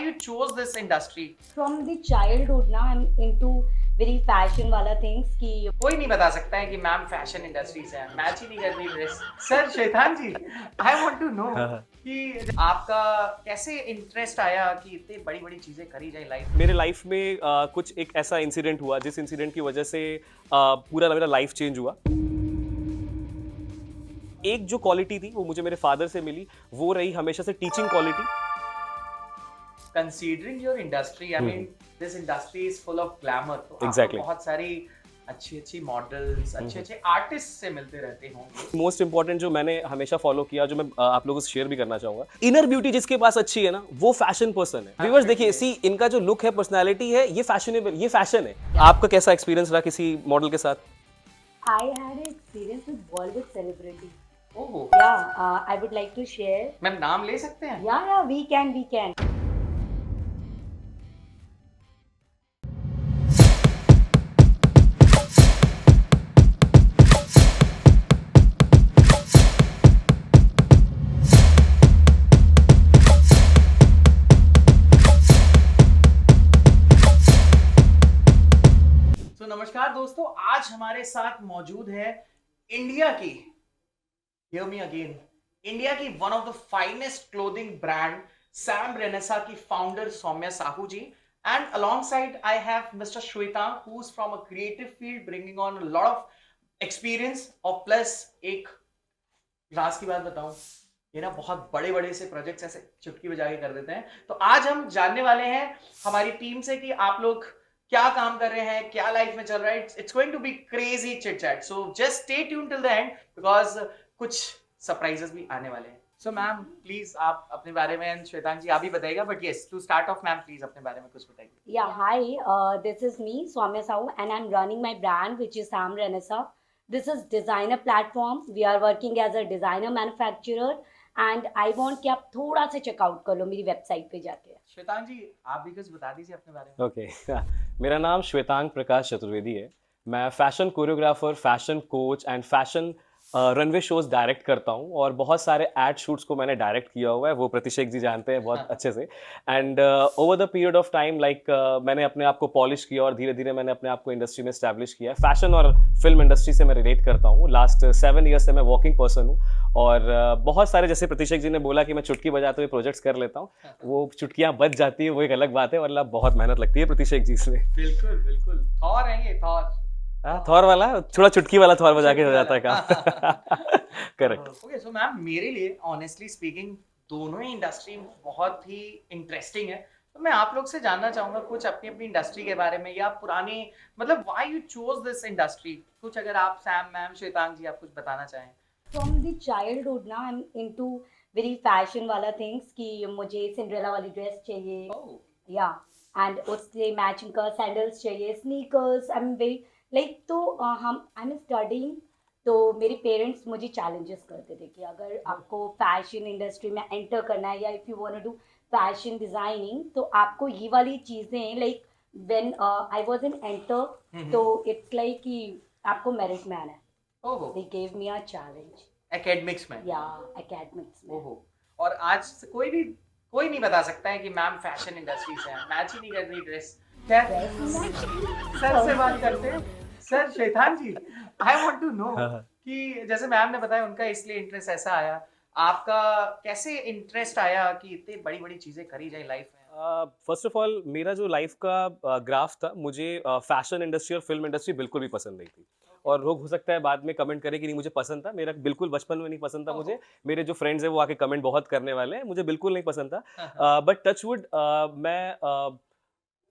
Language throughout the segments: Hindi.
you chose this industry? From the childhood now I'm into very fashion वाला things कि कोई नहीं बता सकता है कि मैम फैशन इंडस्ट्री से है, मैच ही नहीं कर रही ड्रेस। सर शैतान जी, आई वांट टू नो कि आपका कैसे इंटरेस्ट आया कि इतनी बड़ी बड़ी चीजें करी जाए लाइफ में। मेरे लाइफ में कुछ एक ऐसा इंसिडेंट हुआ जिस इंसिडेंट की वजह से पूरा मेरा लाइफ चेंज हुआ। एक जो क्वालिटी थी वो मुझे मेरे फादर से मिली, वो रही हमेशा से teaching quality. Considering your industry, I mean this industry is full of glamour, तो आपको Exactly. बहुत सारी अच्छी अच्छी मॉडल्स, अच्छे अच्छे आर्टिस्ट से मिलते रहते होंगे। मोस्ट इंपॉर्टेंट जो मैंने हमेशा फॉलो किया, जो मैं आप लोगों से शेयर भी करना चाहूंगा, इनर ब्यूटी जिसके पास अच्छी है ना, वो फैशन पर्सन है। व्यूअर्स देखिए, सी इनका जो लुक है, पर्सनालिटी है, ये फैशनेबल, ये फैशन है। आपका कैसा एक्सपीरियंस रहा किसी मॉडल के साथ? I had an experience with Bollywood celebrity. Oh, Yeah, I would like to share. Ma'am नाम ले सकते हैं? Yeah, we can. तो नमस्कार दोस्तों, आज हमारे साथ मौजूद है इंडिया की, हियर मी अगेन, इंडिया की one of the finest clothing brand सैम रेनेसा की founder Saumya Sahu ji, and alongside I have mister Shwetang who is from a creative field bringing on a lot of experience, और प्लस एक राज की बात बताऊं, ये ना बहुत बड़े बड़े से प्रोजेक्ट्स ऐसे चुटकी बजा के कर देते हैं। तो आज हम जानने वाले हैं हमारी टीम से कि आप लोग क्या काम कर रहे हैं, क्या लाइफ में चल रहा है। It's going to be crazy chit chat, so just stay tuned till the end because कुछ सरप्राइजेस भी आने वाले हैं। सो मैम प्लीज आप अपने बारे में, एंड श्वेतांग जी आप भी बताइएगा, but yes to start off ma'am please अपने बारे में कुछ बताइए। Yeah, hi. This is me, Soumya Sahu, and I'm running my brand, which is Sam Renessa. This is designer platform. We are working as a designer manufacturer, and I want कि आप थोड़ा सा चेकआउट कर लो मेरी वेबसाइट पे जाके। श्वेतांग जी आप भी कुछ बता दीजिए अपने बारे में। ओके मेरा नाम श्वेतांग प्रकाश चतुर्वेदी है। मैं fashion choreographer, fashion coach and fashion runway shows direct करता हूँ, और बहुत सारे एड शूट्स को मैंने डायरेक्ट किया हुआ है, वो प्रतिशेख जी जानते हैं बहुत अच्छे से। And over the period of time मैंने अपने आप को पॉलिश किया और धीरे धीरे मैंने अपने आप को इंडस्ट्री में स्टैब्लिश किया है। फैशन और फिल्म इंडस्ट्री से मैं रिलेट करता हूँ। लास्ट 7 ईयर्स से मैं वर्किंग पर्सन हूँ, और बहुत सारे, जैसे प्रतिशेख जी ने बोला कि मैं चुटकी बजाते हुए प्रोजेक्ट्स कर लेता हूँ, वो चुटकियाँ बच जाती है, वो एक अलग बात है, वरना बहुत मेहनत लगती है प्रतिशेख जी इसमें। बिल्कुल बिल्कुल, थॉर है ये, थॉर। थॉर वाला थोड़ा चुटकी वाला थॉर बजा के हो जाता है काम। करेक्ट। ओके, सो मैम मेरे लिए ऑनेस्टली स्पीकिंग दोनों ही इंडस्ट्री बहुत ही इंटरेस्टिंग है। तो मैं आप लोग से जानना चाहूंगा कुछ अपनी अपनी इंडस्ट्री के बारे में, या पुराने, मतलब why you chose this industry, कुछ अगर आप सैम मैम श्वेतांग जी आप कुछ बताना चाहें। From the childhood now I'm into very fashion वाला things कि मुझे सिंड्रेला वाली ड्रेस चाहिए, ओह, या एंड उससे मैचिंग का सैंडल्स चाहिए, sneakers. I am very like, तो हम आई एम स्टडिंग, तो मेरे पेरेंट्स मुझे चैलेंजेस करते थे कि अगर आपको फैशन इंडस्ट्री में एंटर करना है, या if you want to do fashion designing, तो आपको ये वाली चीज़ें, like when I was in inter, तो इट्स लाइक कि आपको मेरिट में आना है। ओहो, they gave me a challenge, academics में। या एकेडमिक्स में। ओहो, और आज से कोई नहीं बता सकता है कि मैम फैशन इंडस्ट्री से है, मैच ही नहीं कर रही ड्रेस। खैर, सर से बात करते हैं। सर शैतान जी, आई वांट टू नो कि जैसे मैम ने बताया उनका इसलिए इंटरेस्ट ऐसा आया, आपका कैसे इंटरेस्ट आया कि इतनी बड़ी बड़ी चीजें करी जाए लाइफ में। फर्स्ट ऑफ ऑल, मेरा जो लाइफ का ग्राफ था, मुझे फैशन इंडस्ट्री और फिल्म इंडस्ट्री बिल्कुल भी पसंद नहीं थी। और लोग हो सकता है बाद में कमेंट करें कि नहीं मुझे पसंद था, मेरा बिल्कुल बचपन में नहीं पसंद था मुझे। मेरे जो फ्रेंड्स हैं वो आके कमेंट बहुत करने वाले हैं, मुझे बिल्कुल नहीं पसंद था। बट टचवुड, मैं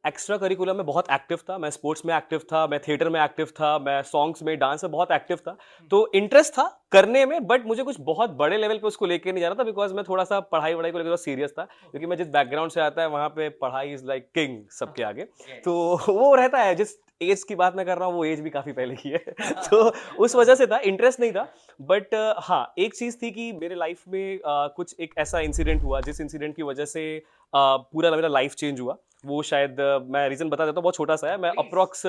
एक्स्ट्रा करिकुलम में बहुत एक्टिव था, मैं स्पोर्ट्स में एक्टिव था, मैं थिएटर में एक्टिव था, मैं सॉन्ग्स में, डांस में बहुत एक्टिव था। तो इंटरेस्ट था करने में, बट मुझे कुछ बहुत बड़े लेवल पे उसको लेके नहीं जाना था, बिकॉज मैं थोड़ा सा पढ़ाई वढ़ाई को लेकर सीरियस था, क्योंकि मैं जिस बैकग्राउंड से आता है वहाँ पे पढ़ाई इज लाइक किंग सबके आगे। तो वो रहता है, जिस एज की बात मैं कर रहा हूँ वो एज भी काफ़ी पहले की है। तो उस वजह से था, इंटरेस्ट नहीं था। बट हाँ, एक चीज़ थी कि मेरे लाइफ में कुछ एक ऐसा इंसिडेंट हुआ जिस इंसिडेंट की वजह से पूरा मेरा लाइफ चेंज हुआ। वो शायद मैं रीज़न बता देता हूँ, बहुत छोटा सा है। मैं अप्रॉक्स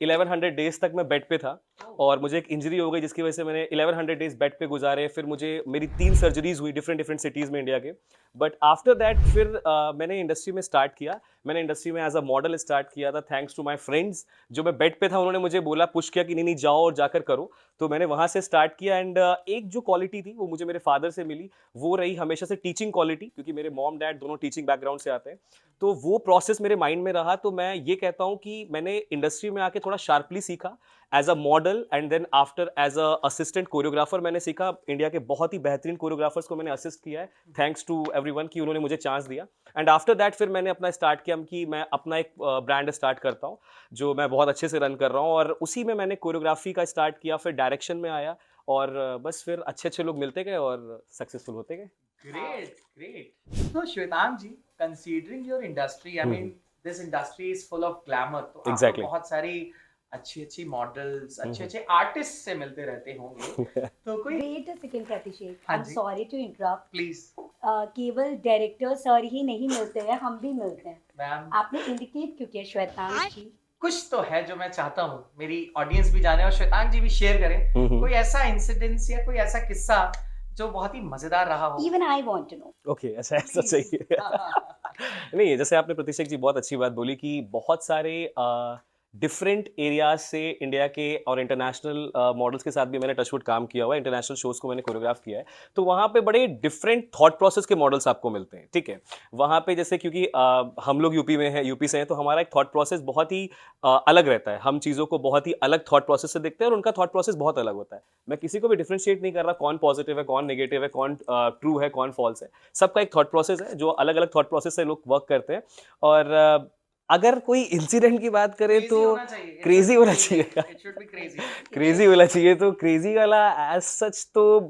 1100 डेज तक मैं बेड पे था और मुझे एक इंजरी हो गई जिसकी वजह से मैंने 1100 डेज बेड पे गुजारे। फिर मुझे मेरी 3 सर्जरीज हुई डिफरेंट सिटीज़ में इंडिया के। बट आफ्टर दैट फिर मैंने इंडस्ट्री में स्टार्ट किया। मैंने इंडस्ट्री में एज अ मॉडल स्टार्ट किया था थैंक्स टू माय फ्रेंड्स। जो मैं बेड पे था उन्होंने मुझे बोला, पुश किया कि नहीं जाओ और जाकर करो। तो मैंने वहाँ से स्टार्ट किया एंड एक जो क्वालिटी थी वो मुझे मेरे फादर से मिली, वो रही हमेशा से टीचिंग क्वालिटी, क्योंकि मेरे मॉम डैड दोनों टीचिंग बैकग्राउंड से आते हैं। तो वो प्रोसेस मेरे माइंड में रहा। तो मैं ये कहता हूँ कि मैंने इंडस्ट्री में आके थोड़ा शार्पली सीखा as a model and then after as a assistant choreographer मैंने सीखा। इंडिया के बहुत ही बेहतरीन कोरियोग्राफर्स को मैंने असिस्ट किया है, थैंक्स टू एवरीवन कि उन्होंने मुझे चांस दिया। एंड आफ्टर दैट फिर मैंने अपना स्टार्ट किया कि मैं अपना एक ब्रांड स्टार्ट करता हूँ जो मैं बहुत अच्छे से रन कर रहा हूँ, और उसी में मैंने कोरियोग्राफी का स्टार्ट किया, फिर डायरेक्शन में आया और बस फिर अच्छे लोग मिलते गए और सक्सेसफुल होते गए। Great. So Shwetank ji, considering your industry, I mean, this industry is full of glamour. तो आपको Exactly. बहुत सारी अच्छी मॉडल्स, अच्छे आर्टिस्ट से मिलते रहते होंगे। तो कोई वेट अ सेकंड प्रतिशेक, हाँ आई एम जी। Sorry to interrupt. प्लीज केवल डायरेक्टर सर ही नहीं मिलते हैं, हम भी मिलते हैं। मैम, आपने इंडिकेट क्यों किया श्वेतांश जी? कुछ तो है जो मैं चाहता हूँ मेरी ऑडियंस भी जाने और श्वेतांक जी भी शेयर करें। कोई ऐसा इंसिडेंस या कोई ऐसा किस्सा जो बहुत ही मजेदार रहा हो। Even I want to know. Okay, ऐसा ऐसा चाहिए। नहीं, जैसे आपने प्रतिशेक जी बहुत अच्छी बात बोली कि बहुत सारे डिफरेंट एरियाज से इंडिया के और इंटरनेशनल मॉडल्स के साथ भी मैंने टचवुड काम किया हुआ है, इंटरनेशनल शोज को मैंने कोरियोग्राफ किया है। तो वहाँ पे बड़े डिफरेंट थॉट प्रोसेस के मॉडल्स आपको मिलते हैं, ठीक है। वहाँ पे जैसे क्योंकि हम लोग यूपी में हैं, यूपी से हैं, तो हमारा एक थॉट प्रोसेस बहुत ही अलग रहता है। हम चीज़ों को बहुत ही अलग थॉट प्रोसेस से देखते हैं और उनका थॉट प्रोसेस बहुत अलग होता है। मैं किसी को भी डिफ्रेंशिएट नहीं कर रहा कौन पॉजिटिव है, कौन नेगेटिव है, कौन ट्रू है, कौन फॉल्स है। सबका एक थॉट प्रोसेस है जो अलग अलग थॉट प्रोसेस से लोग वर्क करते हैं। और अगर कोई इंसिडेंट की बात करें तो क्रेजी होना चाहिए। It should be crazy. Crazy होना चाहिए, तो क्रेजी वाला एज सच तो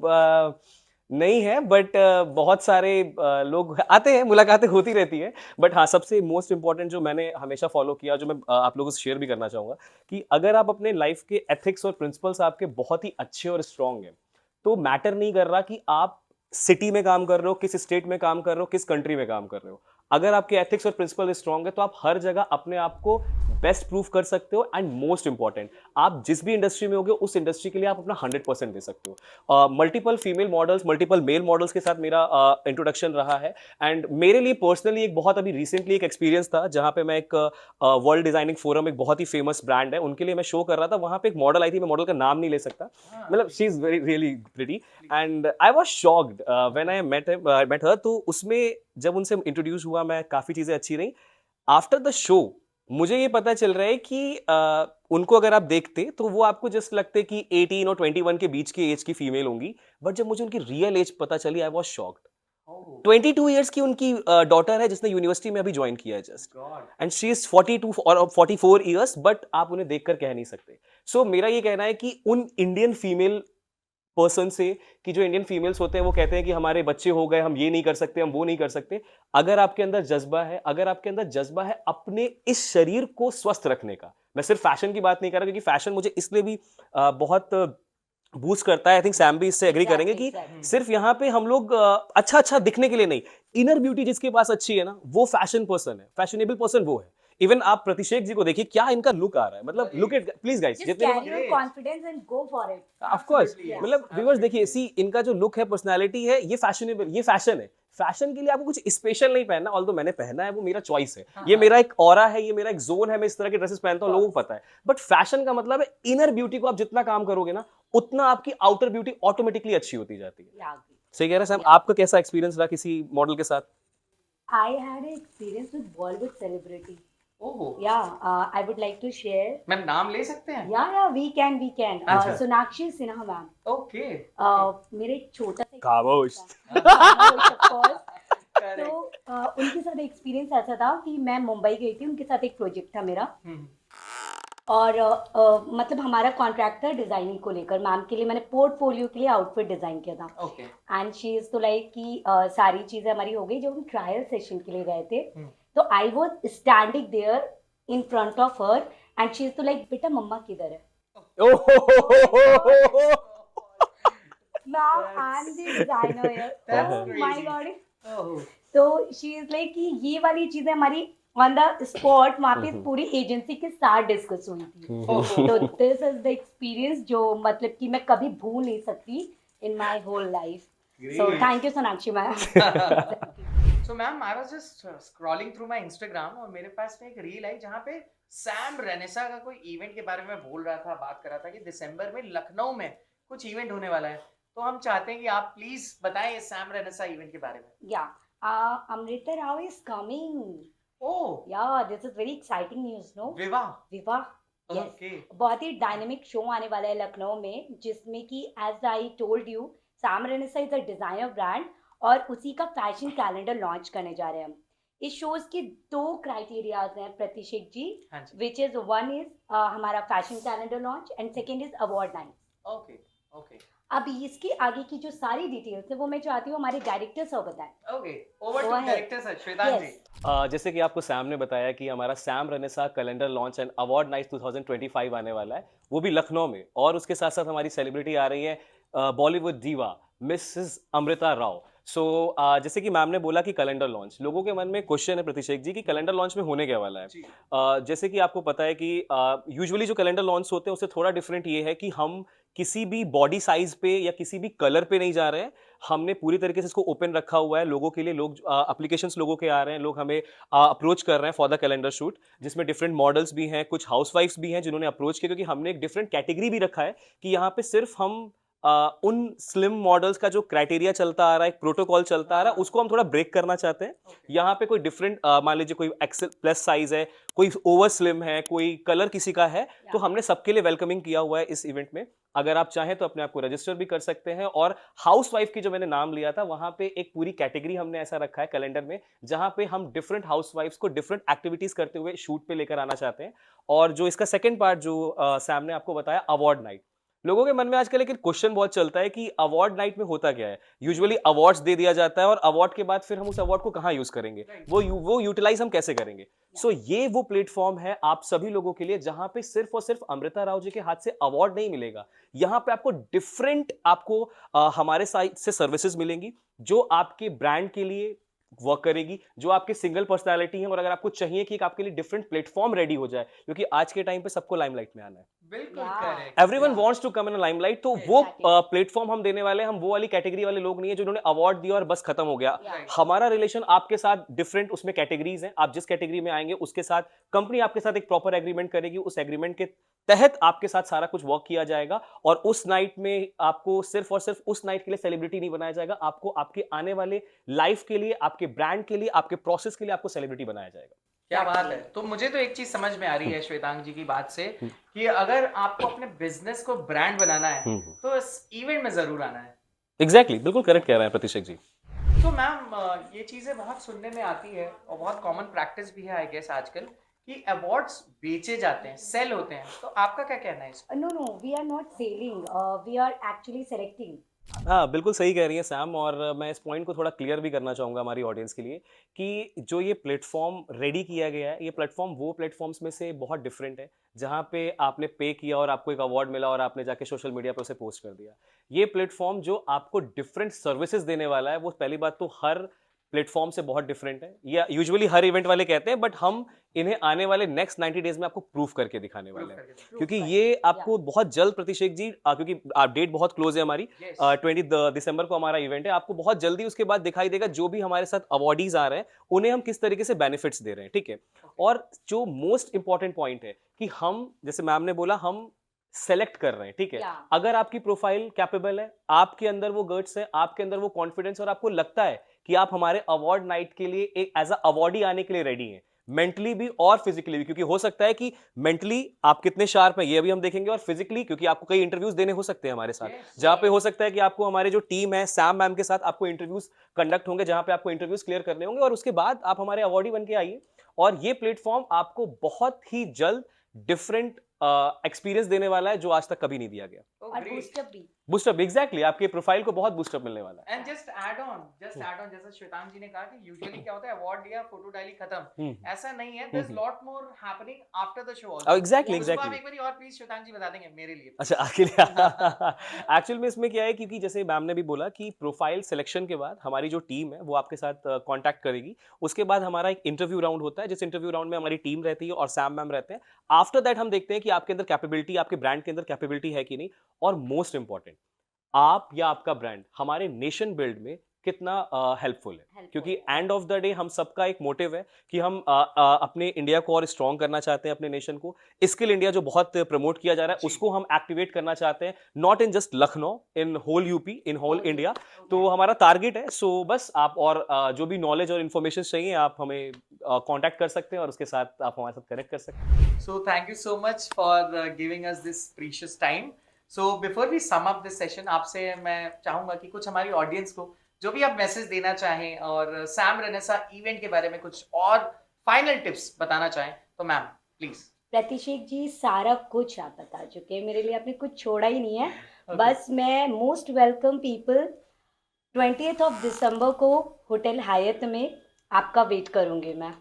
नहीं है, बट बहुत सारे लोग आते हैं, मुलाकातें होती रहती है। बट हाँ, सबसे मोस्ट इंपॉर्टेंट जो मैंने हमेशा फॉलो किया, जो मैं आप लोगों से शेयर भी करना चाहूँगा, कि अगर आप अपने लाइफ के एथिक्स और प्रिंसिपल्स आपके बहुत ही अच्छे और स्ट्रॉन्ग हैं, तो मैटर नहीं कर रहा कि आप सिटी में काम कर रहे हो, किस स्टेट में काम कर रहे हो, किस कंट्री में काम कर रहे हो। अगर आपके एथिक्स और प्रिंसिपल स्ट्रॉन्ग है तो आप हर जगह अपने आप को बेस्ट प्रूफ कर सकते हो। एंड मोस्ट इंपॉर्टेंट, आप जिस भी इंडस्ट्री में होगे उस इंडस्ट्री के लिए आप अपना 100% दे सकते हो। Multiple female models, multiple mail models के साथ मेरा इंट्रोडक्शन रहा है। एंड मेरे लिए पर्सनली एक बहुत अभी रिसेंटली एक एक्सपीरियंस था जहाँ पे मैं एक वर्ल्ड डिजाइनिंग फोरम, एक बहुत ही फेमस ब्रांड है, उनके लिए मैं शो कर रहा था। वहाँ पे एक मॉडल आई थी, मैं मॉडल का नाम नहीं ले सकता, मतलब she is very really pretty and I was shocked when I met her. तो उसमें जब उनसे इंट्रोड्यूस हुआ, मैं काफ़ी चीज़ें अच्छी रही। आफ्टर द शो मुझे ये पता चल रहा है कि उनको अगर आप देखते तो वो आपको जस्ट लगते कि 18 और 21 के बीच की एज की फीमेल होंगी। बट जब मुझे उनकी रियल एज पता चली, आई वाज शॉक्ड। 22 इयर्स की उनकी डॉटर है जिसने यूनिवर्सिटी में अभी ज्वाइन किया है जस्ट, एंड शी इज 42 और 44 इयर्स, बट आप उन्हें देखकर कह नहीं सकते। सो मेरा ये कहना है कि उन इंडियन फीमेल पर्सन से, कि जो इंडियन फीमेल्स होते हैं वो कहते हैं कि हमारे बच्चे हो गए, हम ये नहीं कर सकते, हम वो नहीं कर सकते। अगर आपके अंदर जज्बा है, अगर आपके अंदर जज्बा है अपने इस शरीर को स्वस्थ रखने का, मैं सिर्फ फैशन की बात नहीं कर रहा, क्योंकि फैशन मुझे इसलिए भी बहुत बूस्ट करता है। आई थिंक सैम भी इससे एग्री करेंगे कि सिर्फ यहाँ पे हम लोग अच्छा दिखने के लिए नहीं, इनर ब्यूटी जिसके पास अच्छी है ना, वो फैशन पर्सन है, फैशनेबल पर्सन वो है। इवन आप प्रतिशेक जी को देखिए, क्या इनका लुक आ रहा है, मतलब look at please guys, Just carry your confidence and go for it. Of course, Absolutely, yes. मतलब व्यूअर्स देखिए, सी इनका जो लुक है, पर्सनालिटी है, ये फैशनेबल, ये फैशन है। फैशन के लिए आपको कुछ स्पेशल नहीं पहनना, ऑल्दो मैंने पहना है, वो मेरा चॉइस है, ये मेरा एक ऑरा है, ये मेरा एक जोन है, मैं इस तरह के ड्रेसेस पहनता हूँ, लोगों को पता है। बट फैशन का मतलब है इनर ब्यूटी को आप जितना काम करोगे ना, उतना आपकी आउटर ब्यूटी ऑटोमेटिकली अच्छी होती जाती है। Yeah. सही कह रहे हैं सैम, आपका कैसा एक्सपीरियंस रहा किसी मॉडल के साथ? I had an experience with Bollywood celebrity. Oh, Yeah, I would like to share. Ma'am नाम ले सकते हैं? Yeah, we can. अच्छा। Sonakshi Sinha ma'am. ओके, मेरे एक छोटा सा खामोश। खामोश, of course. तो उनके साथ एक्सपीरियंस ऐसा था कि मैं मुंबई गई थी, उनके साथ एक प्रोजेक्ट था मेरा, और मतलब हमारा कॉन्ट्रैक्ट था डिजाइनिंग को लेकर। मैम के लिए मैंने पोर्टफोलियो के लिए आउटफिट डिजाइन किया था। ओके, एंड शी इज तो लाइक कि सारी चीजें हमारी हो गई। जब हम ट्रायल सेशन के लिए गए थे, तो I was standing there in front of her, and she is तो लाइक, बेटा मम्मा किधर है? Now I'm the designer here. That's Oh my crazy. God. ओह, तो शी इज लाइक कि ये वाली चीजें हमारी ऑन द स्पॉट वहाँ पे पूरी एजेंसी के साथ डिस्कस हुई थी। तो दिस इज द एक्सपीरियंस जो मतलब कि मैं कभी भूल नहीं सकती in my whole life. So thank you Sonakshi ma'am. So ma'am, I was just scrolling through my Instagram और मेरे पास में एक रील आई जहाँ पे सैम रेनेसा का कोई इवेंट के बारे में बोल रहा था, बात कर रहा था कि दिसंबर में लखनऊ में कुछ इवेंट होने वाला है। तो हम चाहते हैं कि आप प्लीज बताएं इस सैम रेनेसा इवेंट के बारे में। Yeah Amrita Rao is coming. Oh, yeah this is very exciting news no. Vivah. Vivah, yes. Okay. बहुत ही डायनेमिक शो आने वाला है लखनऊ में, जिसमें कि as I told you Sam रेनेसा इज अ डिजाइनर ब्रांड और उसी का फैशन कैलेंडर लॉन्च करने जा रहे हैं हम। इस शोज के 2 क्राइटेरियाज हैं प्रतिशेख जी, हाँ जी। विच इज वन इज हमारा fashion calendar launch and second is award night. Okay okay अब इसकी आगे की जो सारी डिटेल्स है वो मैं चाहती हूँ हमारे डायरेक्टर सर बताएं। Okay, over Go to ahead. Director sir Shvetang ji. Yes. जैसे कि आपको सैम ने बताया कि हमारा Sam renaissance calendar launch and award night 2025 आने वाला है, वो भी लखनऊ में। और उसके साथ साथ हमारी सेलिब्रिटी आ रही है बॉलीवुड दीवा मिसेस अमृता राव। सो जैसे कि मैम ने बोला कि कैलेंडर लॉन्च, लोगों के मन में क्वेश्चन है प्रतिशेख जी कि कैलेंडर लॉन्च में होने क्या वाला है। जी। जैसे कि आपको पता है कि यूजुअली जो कैलेंडर लॉन्च होते हैं उससे थोड़ा डिफरेंट ये है कि हम किसी भी बॉडी साइज पे या किसी भी कलर पे नहीं जा रहे हैं। हमने पूरी तरीके से इसको ओपन रखा हुआ है लोगों के लिए। लोग एप्लीकेशंस लोगों के आ रहे हैं, लोग हमें अप्रोच कर रहे हैं फॉर द कैलेंडर शूट, जिसमें डिफरेंट मॉडल्स भी हैं, कुछ हाउसवाइफ्स भी हैं जिन्होंने अप्रोच किया, क्योंकि हमने एक डिफरेंट कैटेगरी भी रखा है कि यहाँ पे सिर्फ हम उन स्लिम मॉडल्स का जो क्राइटेरिया चलता आ रहा है, एक प्रोटोकॉल चलता आ रहा है, उसको हम थोड़ा ब्रेक करना चाहते हैं। Okay. यहाँ पे कोई डिफरेंट मान लीजिए कोई एक्सेल प्लस साइज है, कोई ओवर स्लिम है, कोई कलर किसी का है, तो हमने सबके लिए वेलकमिंग किया हुआ है इस इवेंट में। अगर आप चाहें तो अपने आप को रजिस्टर भी कर सकते हैं। और हाउसवाइफ की जो मैंने नाम लिया था, वहां पे एक पूरी कैटेगरी हमने ऐसा रखा है कैलेंडर में, जहां पे हम डिफरेंट हाउसवाइफ्स को डिफरेंट एक्टिविटीज करते हुए शूट पे लेकर आना चाहते हैं। और जो इसका सेकंड पार्ट जो सैम ने आपको बताया, अवार्ड नाइट, लोगों के मन में आजकल एक क्वेश्चन बहुत चलता है कि अवार्ड नाइट में होता क्या है। यूजुअली अवार्ड्स दे दिया जाता है और अवार्ड के बाद फिर हम उस अवार्ड को कहाँ यूज करेंगे, वो यूटिलाइज हम कैसे करेंगे। सो ये वो प्लेटफॉर्म है आप सभी लोगों के लिए जहां पे सिर्फ और सिर्फ अमृता राव जी के हाथ से अवार्ड नहीं मिलेगा। यहाँ पे आपको डिफरेंट हमारे साइड से सर्विसेज मिलेंगी जो आपके ब्रांड के लिए वर्क करेगी, जो आपके सिंगल पर्सनालिटी है। और अगर आपको चाहिए कि एक आपके लिए डिफरेंट प्लेटफॉर्म रेडी हो जाए, क्योंकि आज के टाइम पे सबको लाइमलाइट में आना है, बिल्कुल Yeah. Correct. Everyone wants to come in limelight, तो वो Exactly. प्लेटफॉर्म हम देने वाले हैं। हम वो वाली कैटेगरी वाले लोग नहीं है जिन्होंने अवार्ड दिया और बस खत्म हो गया। Yeah. हमारा रिलेशन आपके साथ डिफरेंट उसमें कैटेगरीज हैं। आप जिस कैटेगरी में आएंगे उसके साथ कंपनी आपके साथ एक प्रॉपर एग्रीमेंट करेगी, उस एग्रीमेंट के तहत आपके साथ सारा कुछ वर्क किया जाएगा। और उस नाइट में आपको सिर्फ और सिर्फ उस नाइट के लिए सेलिब्रिटी नहीं बनाया जाएगा, आपको आपके आने वाले लाइफ के लिए, आपके ब्रांड के लिए, आपके प्रोसेस के लिए आपको सेलिब्रिटी बनाया जाएगा। क्या बात है। तो मुझे तो एक चीज समझ में आ रही है श्वेतांग जी की बात से कि अगर आपको अपने बिजनेस को ब्रांड बनाना है तो इस इवेंट में जरूर आना है। एग्जैक्टली, बिल्कुल करेक्ट कह रहे हैं प्रतिशेख जी। तो मैम, ये चीजें बहुत सुनने में आती है और बहुत कॉमन प्रैक्टिस भी है आई गेस आजकल कि अवार्ड्स बेचे जाते हैं, सेल होते हैं। तो आपका क्या कहना है इस पर? No, we are not selling. We are actually selecting. हाँ, बिल्कुल सही कह रही है सैम। और मैं इस पॉइंट को थोड़ा क्लियर भी करना चाहूँगा हमारी ऑडियंस के लिए कि जो ये प्लेटफॉर्म रेडी किया गया है, ये प्लेटफॉर्म वो प्लेटफॉर्म्स में से बहुत डिफरेंट है जहाँ पे आपने पे किया और आपको एक अवार्ड मिला और आपने जाके सोशल मीडिया पे उसे पोस्ट कर दिया। ये प्लेटफॉर्म जो आपको डिफरेंट सर्विसेज देने वाला है, वो पहली बात तो हर प्लेटफॉर्म से बहुत डिफरेंट है। या यूजुअली हर इवेंट वाले कहते हैं, बट हम इन्हें आने वाले नेक्स्ट 90 डेज में आपको प्रूफ करके दिखाने वाले हैं, क्योंकि ये आपको बहुत जल्द प्रतिशेख जी, क्योंकि डेट बहुत क्लोज है हमारी, 20 दिसंबर को हमारा इवेंट है, आपको बहुत जल्दी उसके बाद दिखाई देगा जो भी हमारे साथ अवार्डीज आ रहे हैं उन्हें हम किस तरीके से बेनिफिट्स दे रहे हैं, ठीक है। और जो मोस्ट इंपॉर्टेंट पॉइंट है कि हम, जैसे मैम ने बोला, हम सेलेक्ट कर रहे हैं, ठीक है। Yeah. अगर आपकी प्रोफाइल कैपेबल है, आपके अंदर वो गट्स है, आपके अंदर वो कॉन्फिडेंस, और आपको लगता है कि आप हमारे अवार्ड नाइट के लिए एक एज अ अवार्डी आने के लिए रेडी हैं, मेंटली भी और फिजिकली भी, क्योंकि हो सकता है कि मेंटली आप कितने शार्प हैं ये भी हम देखेंगे, और फिजिकली क्योंकि आपको कई इंटरव्यूज देने हो सकते हैं हमारे साथ, जहां पे हो सकता है कि आपको हमारे जो टीम है सैम मैम के साथ आपको इंटरव्यूज कंडक्ट होंगे, जहां पे आपको इंटरव्यूज क्लियर करने होंगे, और उसके बाद आप हमारे अवार्डी बन के आइए। और ये प्लेटफॉर्म आपको बहुत ही जल्द डिफरेंट एक्सपीरियंस देने वाला है जो आज तक कभी नहीं दिया गया। और बूस्टअप भी। बूस्टअप एग्जैक्टली, आपके प्रोफाइल को बहुत बूस्टअप मिलने वाला है। एंड जस्ट ऐड ऑन जैसा श्वेतांग जी ने कहा कि यूजुअली क्या होता है, अवार्ड दिया, फोटो डाली, खत्म। ऐसा नहीं है, there is lot more happening after the show also. Exactly उसको आप एग्जैक्टली। एक बार और प्लीज श्वेतांग जी बता देंगे मेरे लिए। अच्छा, अकेले एक्चुअल में इसमें क्या है, क्योंकि जैसे मैम ने भी बोला कि प्रोफाइल सिलेक्शन के बाद हमारी जो टीम है वो आपके साथ कांटेक्ट करेगी। उसके बाद हमारा एक इंटरव्यू राउंड होता है, जिस इंटरव्यू राउंड में हमारी टीम रहती है और सैम मैम रहते हैं। आफ्टर दैट हम देखते हैं कि आपके अंदर कैपेबिलिटी, आपके ब्रांड के अंदर कैपेबिलिटी है कि नहीं, और मोस्ट इंपॉर्टेंट, आप या आपका ब्रांड हमारे नेशन बिल्ड में कितना हेल्पफुल है। क्योंकि एंड ऑफ द डे हम सबका एक मोटिव है कि हम अपने इंडिया को और स्ट्रॉन्ग करना चाहते हैं, अपने नेशन को। स्किल इंडिया जो बहुत प्रमोट किया जा रहा है, जी। उसको हम एक्टिवेट करना चाहते हैं, not in just Lucknow, in whole UP, in whole India. तो हमारा टारगेट है। सो बस आप और जो भी नॉलेज और इन्फॉर्मेशन चाहिए, आप हमें कांटेक्ट कर सकते हैं और उसके साथ आप हमारे साथ कनेक्ट कर सकते हैं। So thank you so much for giving us this precious time. So before we sum up this session, आपसे मैं चाहूंगा कि कुछ हमारी ऑडियंस को जो भी आप मैसेज देना चाहें और सैम रेनेसा इवेंट के बारे में कुछ और फाइनल टिप्स बताना चाहें, तो मैम प्लीज। प्रतिशेख जी, सारा कुछ आप बता चुके हैं, मेरे लिए आपने कुछ छोड़ा ही नहीं है। Okay. बस मैं most welcome people 20th of December को होटल हायत में आपका वेट करूंगी मैं।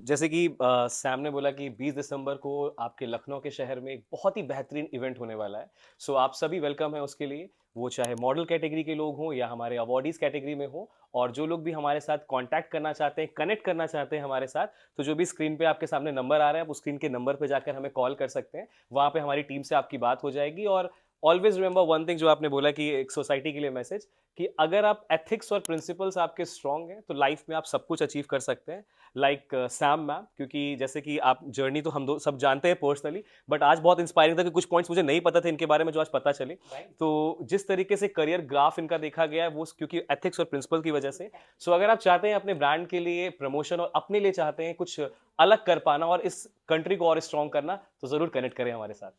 जैसे कि सैम ने बोला कि 20 दिसंबर को आपके लखनऊ के शहर में एक बहुत ही बेहतरीन इवेंट होने वाला है। सो आप सभी वेलकम है उसके लिए, वो चाहे मॉडल कैटेगरी के लोग हों या हमारे अवॉर्डीज कैटेगरी में हों, और जो लोग भी हमारे साथ कांटेक्ट करना चाहते हैं, कनेक्ट करना चाहते हैं हमारे साथ, तो जो भी स्क्रीन पे आपके सामने नंबर आ रहा है, आप उस स्क्रीन के नंबर पे जाकर हमें कॉल कर सकते हैं। वहाँ पे हमारी टीम से आपकी बात हो जाएगी। और ऑलवेज रिमेंबर वन थिंग, जो आपने बोला कि एक सोसाइटी के लिए मैसेज, कि अगर आप एथिक्स और प्रिंसिपल्स आपके स्ट्रांग हैं तो लाइफ में आप सब कुछ अचीव कर सकते हैं, लाइक सैम मैम। क्योंकि जैसे कि आप जर्नी तो हम दो सब जानते हैं पर्सनली, बट आज बहुत इंस्पायरिंग था कि कुछ पॉइंट्स मुझे नहीं पता थे इनके बारे में जो आज पता चले। तो जिस तरीके से करियर ग्राफ इनका देखा गया है, वो क्योंकि एथिक्स और प्रिंसिपल की वजह से। सो अगर आप चाहते हैं अपने ब्रांड के लिए प्रमोशन और अपने लिए चाहते हैं कुछ अलग कर पाना और इस कंट्री को और स्ट्रॉन्ग करना, तो जरूर कनेक्ट करें हमारे साथ।